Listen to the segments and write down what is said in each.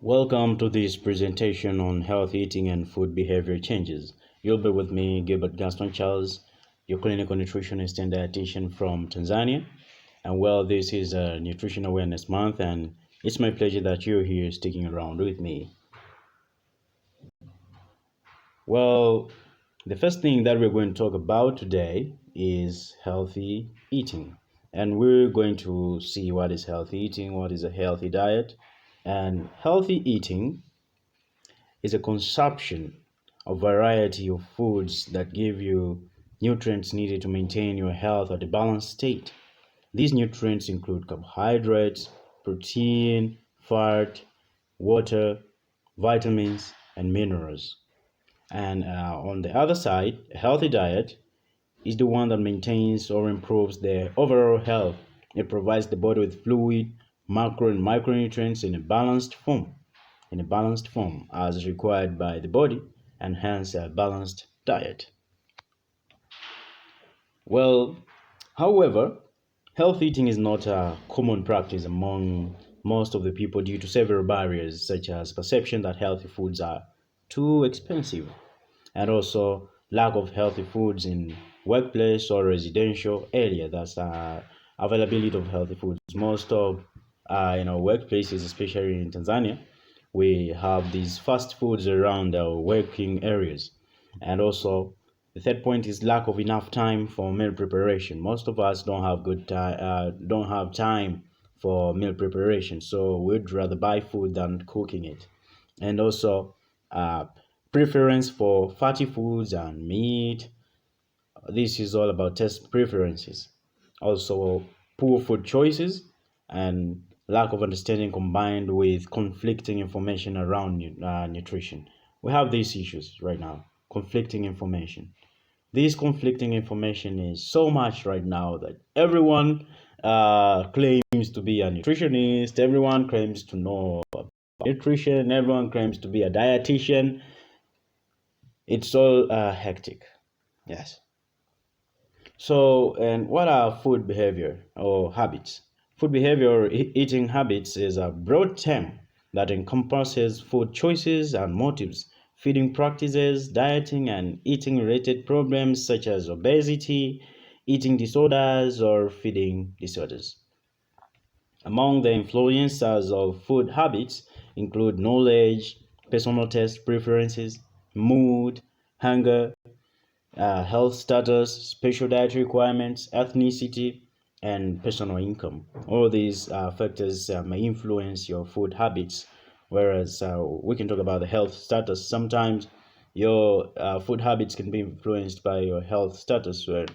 Welcome to this presentation on health eating and food behavior changes. You'll be with me, Gilbert Gaston Charles, your clinical nutritionist and dietitian from Tanzania. And this is a Nutrition Awareness Month, and it's my pleasure that you're here sticking around with me. Well, the first thing that we're going to talk about today is healthy eating. And we're going to see what is healthy eating, what is a healthy diet. And healthy eating is a consumption of variety of foods that give you nutrients needed to maintain your health at a balanced state. These nutrients include carbohydrates, protein, fat, water, vitamins, and minerals. And on the other side, a healthy diet is the one that maintains or improves the overall health. It provides the body with fluid, macro and micronutrients in a balanced form as required by the body, and hence a balanced diet. Well, however, health eating is not a common practice among most of the people due to several barriers, such as perception that healthy foods are too expensive, and also lack of healthy foods in workplace or residential area. That's availability of healthy foods. Most of workplaces, especially in Tanzania, we have these fast foods around our working areas. And also the third point is lack of enough time for meal preparation. Most of us don't have time for meal preparation, so we'd rather buy food than cooking it. And also preference for fatty foods and meat. This is all about taste preferences. Also poor food choices and lack of understanding combined with conflicting information around nutrition. We have these issues right now, conflicting information. This conflicting information is so much right now that everyone claims to be a nutritionist, everyone claims to know about nutrition, everyone claims to be a dietitian. It's all hectic. Yes. So, and what are food behavior or habits? Food behavior or eating habits is a broad term that encompasses food choices and motives, feeding practices, dieting, and eating related problems such as obesity, eating disorders, or feeding disorders. Among the influences of food habits include knowledge, personal taste preferences, mood, hunger, health status, special dietary requirements, ethnicity, and personal income. All these factors may influence your food habits. Whereas we can talk about the health status. Sometimes your food habits can be influenced by your health status. Where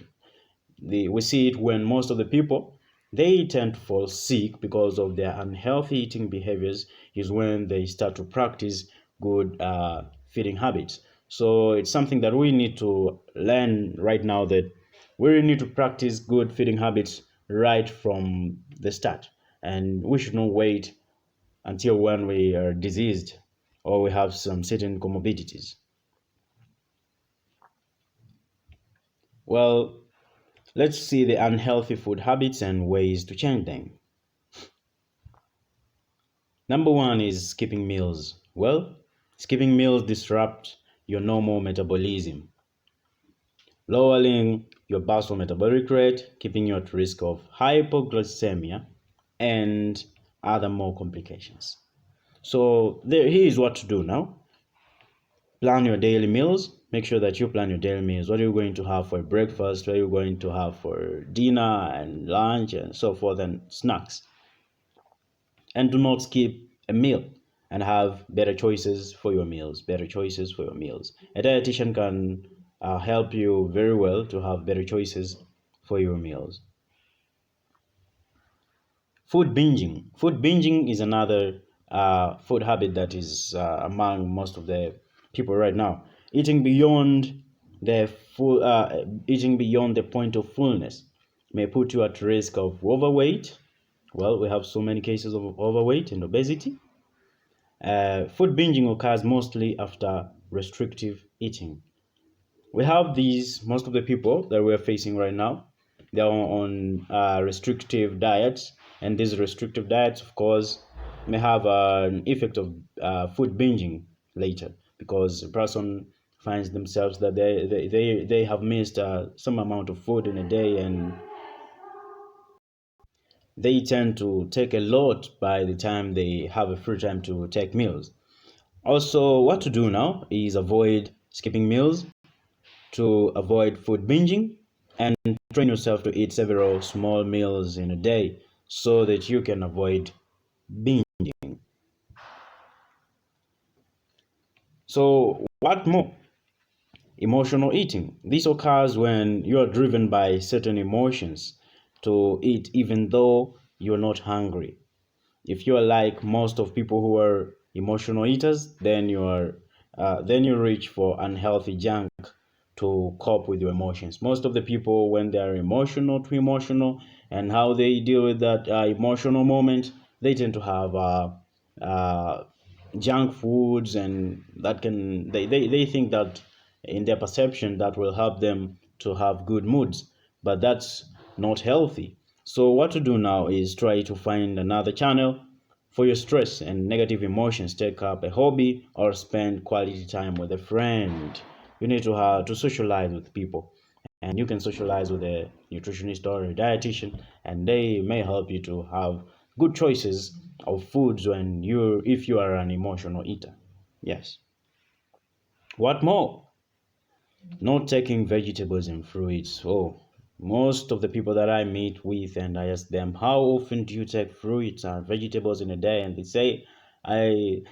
we see it when most of the people they tend to fall sick because of their unhealthy eating behaviors is when they start to practice good feeding habits. So it's something that we need to learn right now, that we really need to practice good feeding habits right from the start. And we should not wait until when we are diseased or we have some certain comorbidities. Well, let's see the unhealthy food habits and ways to change them. Number one is skipping meals. Well, skipping meals disrupt your normal metabolism, lowering your basal metabolic rate, keeping you at risk of hypoglycemia and other more complications. So here is what to do now. Plan your daily meals. Make sure that you plan your daily meals. What are you going to have for breakfast? What are you going to have for dinner and lunch and so forth, and snacks? And do not skip a meal, and have better choices for your meals. Better choices for your meals. A dietitian can help you very well to have better choices for your meals. Food binging is another food habit that is among most of the people right now. Eating beyond eating beyond the point of fullness may put you at risk of overweight. Well, we have so many cases of overweight and obesity. Food binging occurs mostly after restrictive eating. We have most of the people that we're facing right now, they're on restrictive diets. And these restrictive diets, of course, may have an effect of food binging later, because a person finds themselves that they have missed some amount of food in a day, and they tend to take a lot by the time they have a free time to take meals. Also, what to do now is avoid skipping meals to avoid food binging, and train yourself to eat several small meals in a day so that you can avoid binging. So, what more? Emotional eating. This occurs when you are driven by certain emotions to eat even though you're not hungry. If you are like most of people who are emotional eaters, then you reach for unhealthy junk to cope with your emotions. Most of the people, when they are emotional, too emotional, and how they deal with that emotional moment, they tend to have uh, junk foods, and that can they think that in their perception that will help them to have good moods, but that's not healthy. So what to do now is try to find another channel for your stress and negative emotions. Take up a hobby or spend quality time with a friend. You need to socialize with people, and you can socialize with a nutritionist or a dietitian, and they may help you to have good choices of foods when you if you are an emotional eater. Yes. What more? Not taking vegetables and fruits. Oh, most of the people that I meet with and I ask them, how often do you take fruits and vegetables in a day? And they say, I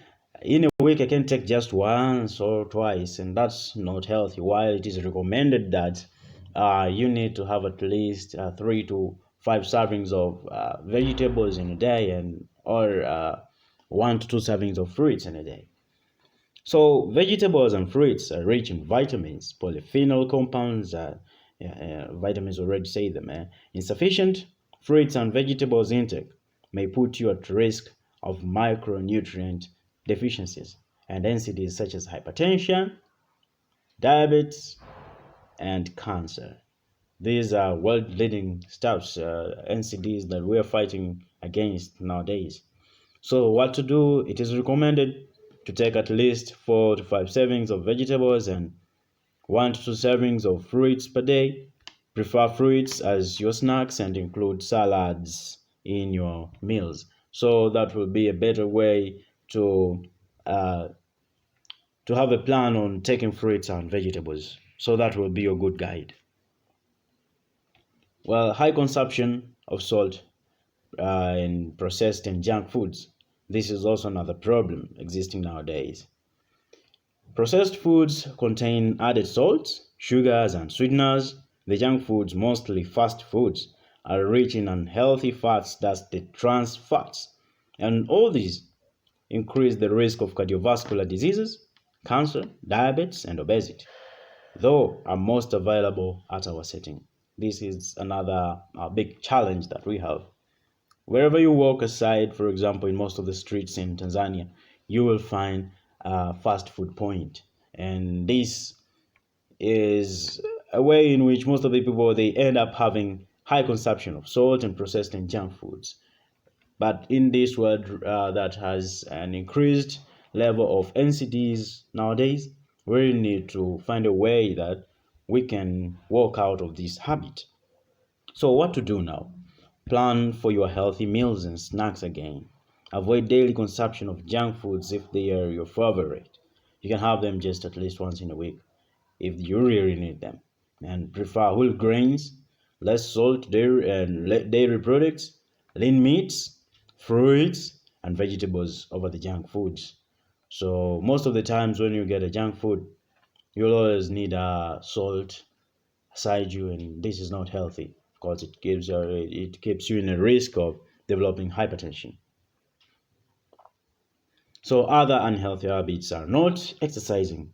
in a week I can take just once or twice, and that's not healthy. While it is recommended that you need to have at least 3 to 5 servings of vegetables in a day, and or 1 to 2 servings of fruits in a day. So vegetables and fruits are rich in vitamins, polyphenol compounds. Vitamins already say them. Insufficient fruits and vegetables intake may put you at risk of micronutrient deficiencies and NCDs such as hypertension, diabetes, and cancer. These are world-leading stuffs, NCDs that we are fighting against nowadays. So what to do? It is recommended to take at least 4 to 5 servings of vegetables and 1 to 2 servings of fruits per day. Prefer fruits as your snacks and include salads in your meals. So that will be a better way uh, to have a plan on taking fruits and vegetables. So that will be a good guide. Well, high consumption of salt in processed and junk foods. This is also another problem existing nowadays. Processed foods contain added salts, sugars, and sweeteners. The junk foods, mostly fast foods, are rich in unhealthy fats, that's the trans fats. And all these increase the risk of cardiovascular diseases, cancer, diabetes, and obesity, though are most available at our setting. This is another big challenge that we have. Wherever you walk aside, for example, in most of the streets in Tanzania, you will find a fast food point. And this is a way in which most of the people they end up having high consumption of salt and processed and junk foods. But in this world that has an increased level of NCDs nowadays, we need to find a way that we can walk out of this habit. So what to do now? Plan for your healthy meals and snacks again. Avoid daily consumption of junk foods if they are your favorite. You can have them just at least once in a week if you really need them. And prefer whole grains, less salt, dairy products, lean meats, fruits, and vegetables over the junk foods. So most of the times when you get a junk food, you'll always need salt aside you, and this is not healthy because it keeps you in a risk of developing hypertension. So other unhealthy habits are not exercising.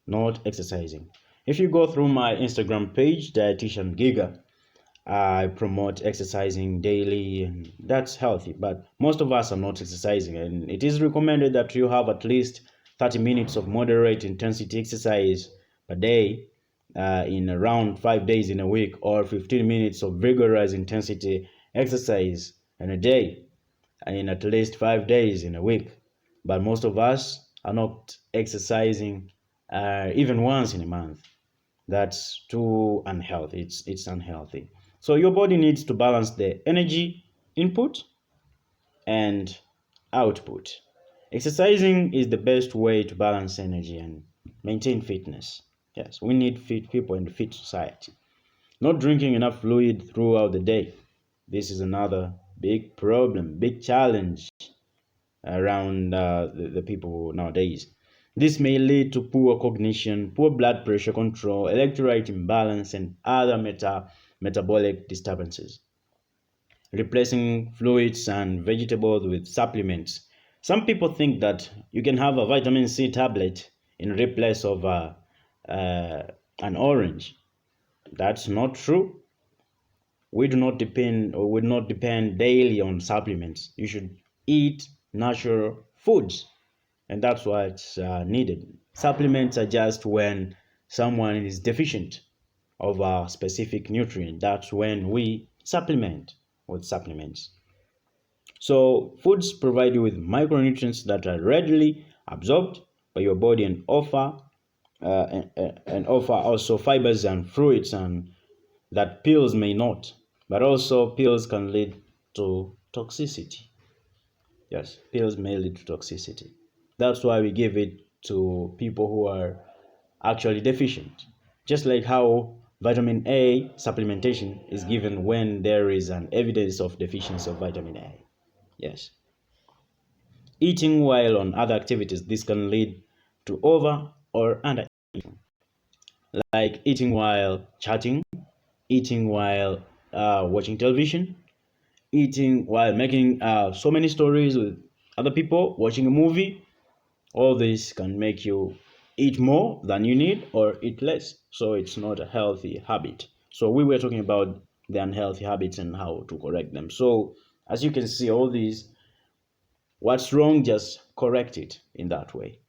If you go through my Instagram page, Dietitian Giga, I promote exercising daily, and that's healthy. But most of us are not exercising, and it is recommended that you have at least 30 minutes of moderate intensity exercise per day in around 5 days in a week, or 15 minutes of vigorous intensity exercise in a day. in at least 5 days in a week. But most of us are not exercising even once in a month. That's too unhealthy. It's unhealthy. So your body needs to balance the energy input and output. Exercising is the best way to balance energy and maintain fitness. Yes, we need fit people in a fit society. Not drinking enough fluid throughout the day. This is another big problem, big challenge around the people nowadays. This may lead to poor cognition, poor blood pressure control, electrolyte imbalance, and other metabolic disturbances. Replacing fluids and vegetables with supplements. Some people think that you can have a vitamin C tablet in replace of an orange. That's not true. We do not depend or would not depend daily on supplements. You should eat natural foods, and that's what's needed. Supplements are just when someone is deficient of a specific nutrient. That's when we supplement with supplements. So foods provide you with micronutrients that are readily absorbed by your body and offer also fibers and fruits and that pills may not. But also pills can lead to toxicity. Yes, pills may lead to toxicity. That's why we give it to people who are actually deficient. Just like how vitamin A supplementation is given when there is an evidence of deficiency of vitamin A. Yes. Eating while on other activities, this can lead to over or under eating, like eating while chatting, eating while watching television, eating while making so many stories with other people, watching a movie. All this can make you eat more than you need or eat less. So it's not a healthy habit. So we were talking about the unhealthy habits and how to correct them. So as you can see, all these, what's wrong, just correct it in that way.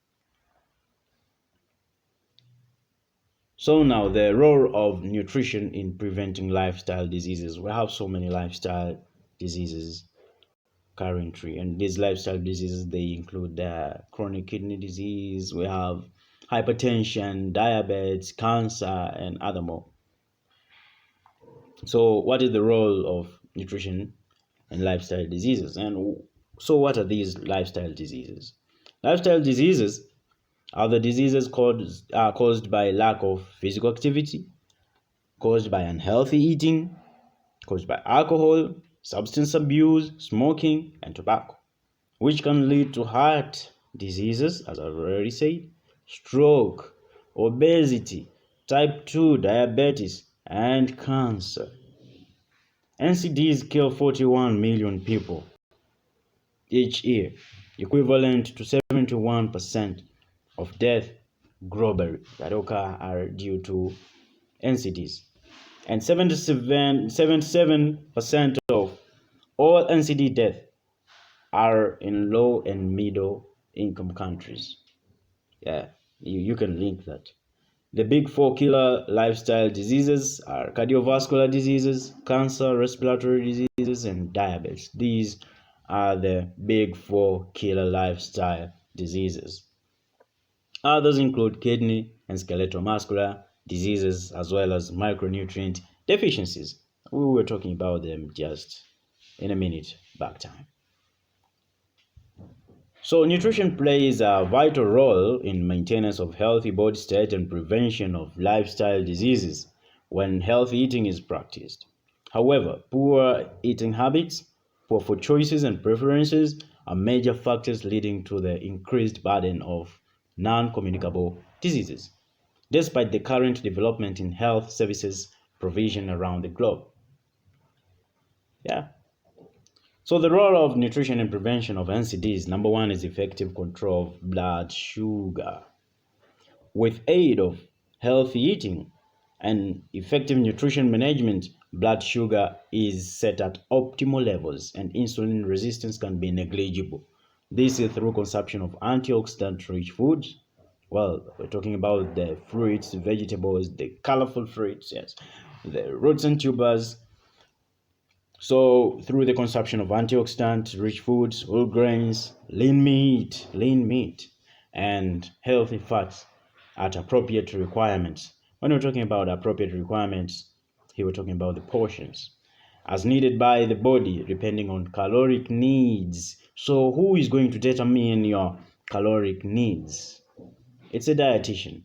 So now the role of nutrition in preventing lifestyle diseases. We have so many lifestyle diseases currently, and these lifestyle diseases, they include chronic kidney disease, we have hypertension, diabetes, cancer, and other more. So what is the role of nutrition in lifestyle diseases? And so what are these lifestyle diseases? Lifestyle diseases are the diseases caused by lack of physical activity, caused by unhealthy eating, caused by alcohol, substance abuse, smoking, and tobacco, which can lead to heart diseases, as I've already said, stroke, obesity, type 2 diabetes, and cancer. NCDs kill 41 million people each year, equivalent to 71% of death globally that occur are due to NCDs. And 77% of all NCD deaths are in low and middle income countries. Yeah, you can link that. The big four killer lifestyle diseases are cardiovascular diseases, cancer, respiratory diseases, and diabetes. These are the big four killer lifestyle diseases. Others include kidney and skeletal muscular diseases, as well as micronutrient deficiencies. We were talking about them just in a minute back time. So nutrition plays a vital role in maintenance of healthy body state and prevention of lifestyle diseases when healthy eating is practiced. However, poor eating habits, poor food choices and preferences are major factors leading to the increased burden of non-communicable diseases, despite the current development in health services provision around the globe. Yeah. So the role of nutrition in prevention of NCDs, number one, is effective control of blood sugar. With aid of healthy eating and effective nutrition management, blood sugar is set at optimal levels and insulin resistance can be negligible. This is through consumption of antioxidant-rich foods. Well, we're talking about the fruits, the vegetables, the colorful fruits, yes, the roots and tubers, So through the consumption of antioxidant-rich foods, whole grains, lean meat, and healthy fats at appropriate requirements. When we're talking about appropriate requirements, here we're talking about the portions as needed by the body, depending on caloric needs. So who is going to determine your caloric needs? It's a dietitian.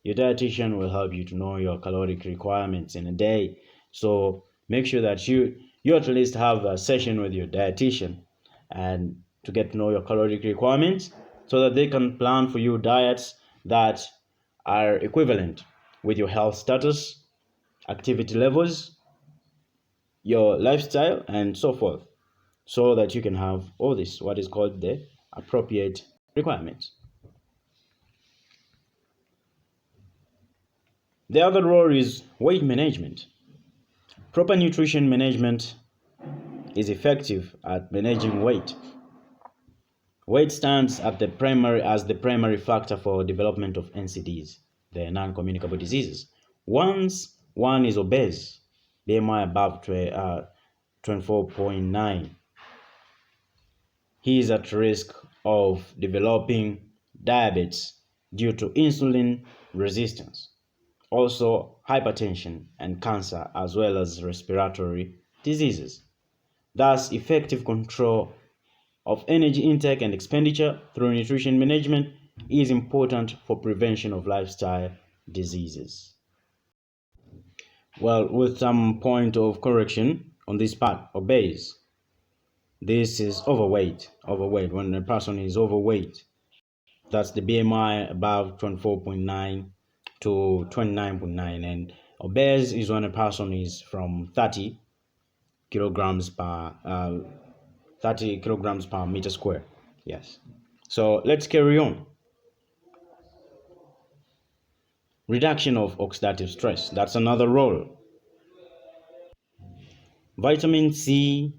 Your dietitian will help you to know your caloric requirements in a day. So make sure that you at least have a session with your dietitian and to get to know your caloric requirements so that they can plan for you diets that are equivalent with your health status, activity levels, your lifestyle, and so forth, so that you can have all this, what is called the appropriate requirements. The other role is weight management. Proper nutrition management is effective at managing weight. Weight stands at as the primary factor for development of NCDs, the non-communicable diseases. Once one is obese, BMI above 24.9, he is at risk of developing diabetes due to insulin resistance, also hypertension and cancer, as well as respiratory diseases. Thus, effective control of energy intake and expenditure through nutrition management is important for prevention of lifestyle diseases. Well, with some point of correction on this part, obese. This is overweight. Overweight. When a person is overweight, that's the BMI above 24.9 to 29.9, and obese is when a person is from 30 kilograms per meter square. Yes. So let's carry on. Reduction of oxidative stress. That's another role. Vitamin C,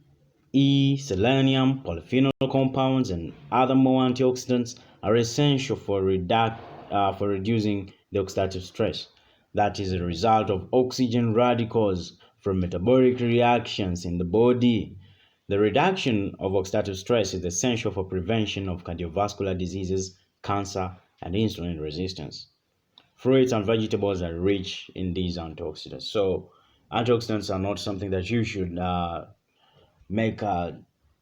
E, selenium, polyphenol compounds, and other more antioxidants are essential for reducing the oxidative stress. That is a result of oxygen radicals from metabolic reactions in the body. The reduction of oxidative stress is essential for prevention of cardiovascular diseases, cancer, and insulin resistance. Fruits and vegetables are rich in these antioxidants. So antioxidants are not something that you should make a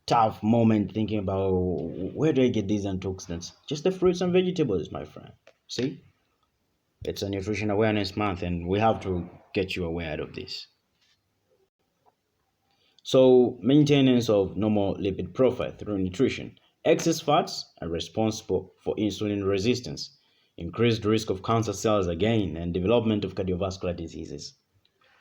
tough moment thinking about where do I get these antioxidants. Just the fruits and vegetables, my friend. See, it's a nutrition awareness month, and we have to get you aware of this. So, maintenance of normal lipid profile through nutrition. Excess fats are responsible for insulin resistance, increased risk of cancer cells again, and development of cardiovascular diseases.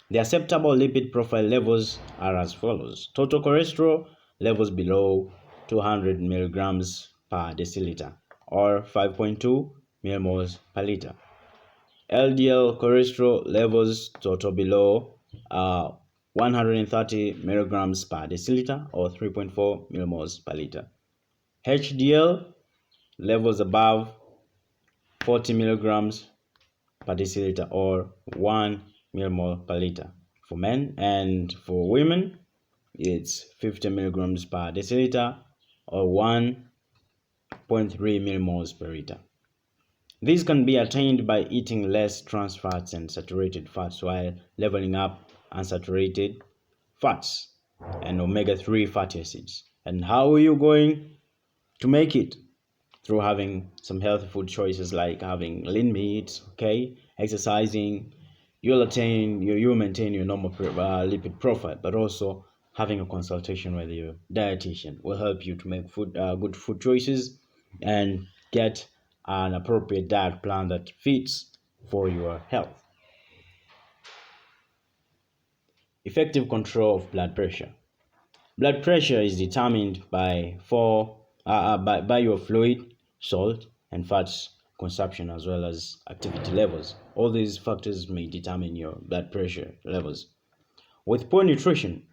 The acceptable lipid profile levels are as follows. Total cholesterol levels below 200 milligrams per deciliter or 5.2 millimoles per liter. LDL cholesterol levels total below 130 milligrams per deciliter or 3.4 millimoles per liter. HDL levels above 40 milligrams per deciliter or 1 millimole per liter for men, and for women it's 50 milligrams per deciliter or 1.3 millimoles per liter. These can be attained by eating less trans fats and saturated fats while leveling up unsaturated fats and omega-3 fatty acids. And how are you going to make it? Through having some healthy food choices like having lean meats, okay, exercising. You'll maintain your normal lipid profile, but also having a consultation with your dietitian will help you to make good food choices and get an appropriate diet plan that fits for your health. Effective control of blood pressure. Blood pressure is determined by your fluid, salt, and fats consumption as well as activity levels. All these factors may determine your blood pressure levels. With poor nutrition,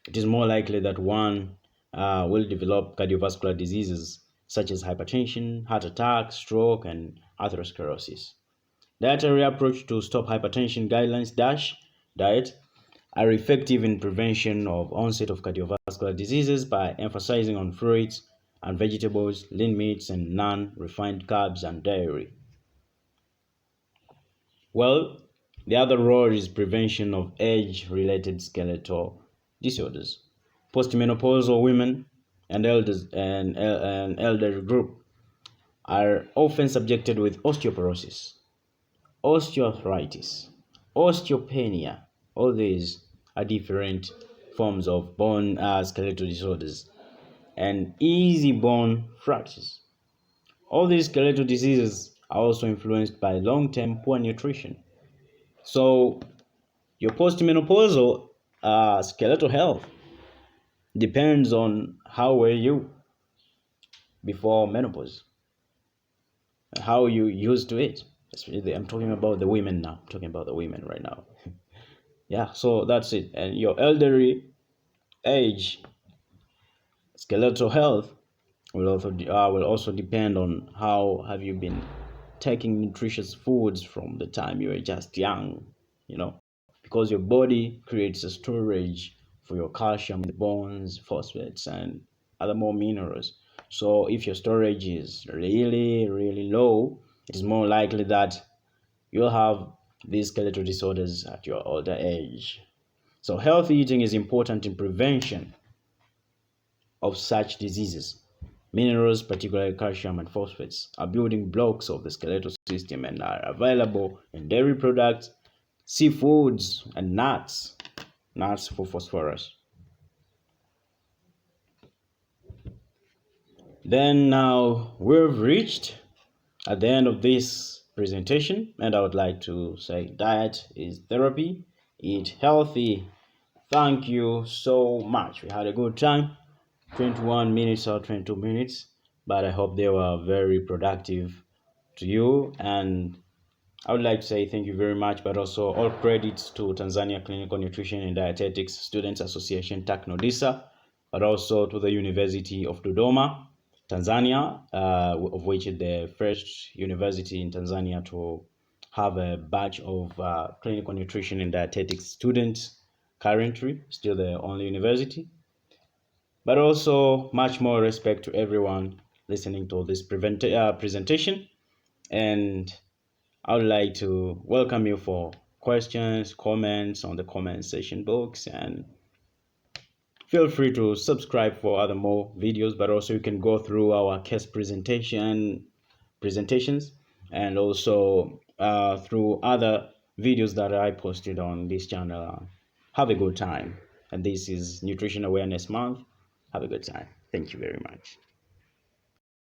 it is more likely that one will develop cardiovascular diseases such as hypertension, heart attack, stroke, and atherosclerosis. Dietary approach to stop hypertension guidelines: DASH diet, are effective in prevention of onset of cardiovascular diseases by emphasizing on fruits and vegetables, lean meats, and non-refined carbs and dairy. Well, the other role is prevention of age-related skeletal disorders. Postmenopausal women and and elderly group are often subjected with osteoporosis, osteoarthritis, osteopenia. All these are different forms of bone skeletal disorders and easy bone fractures. All these skeletal diseases are also influenced by long-term poor nutrition. So your postmenopausal skeletal health depends on how were you before menopause, how you used to it. I'm talking about the women now. I'm talking about the women right now. Yeah, so that's it. And your elderly age skeletal health will also depend on how have you been taking nutritious foods from the time you were just young, you know, because your body creates a storage for your calcium, the bones, phosphates, and other more minerals. So if your storage is really, really low, it is more likely that you'll have these skeletal disorders at your older age. So healthy eating is important in prevention of such diseases. Minerals, particularly calcium and phosphates, are building blocks of the skeletal system and are available in dairy products, seafoods, and nuts. Nuts for phosphorus. Then now we've reached at the end of this presentation, and I would like to say diet is therapy. Eat healthy. Thank you so much. We had a good time. 21 minutes or 22 minutes, but I hope they were very productive to you. And I would like to say thank you very much, but also all credits to Tanzania Clinical Nutrition and Dietetics Students Association, TACNODISA, but also to the University of Dodoma, Tanzania, of which is the first university in Tanzania to have a batch of clinical nutrition and dietetics students currently, still the only university. But also much more respect to everyone listening to this presentation. And I would like to welcome you for questions, comments on the comment section box, and feel free to subscribe for other more videos, but also you can go through our case presentations and also through other videos that I posted on this channel. Have a good time. And this is Nutrition Awareness Month. Have a good time. Thank you very much.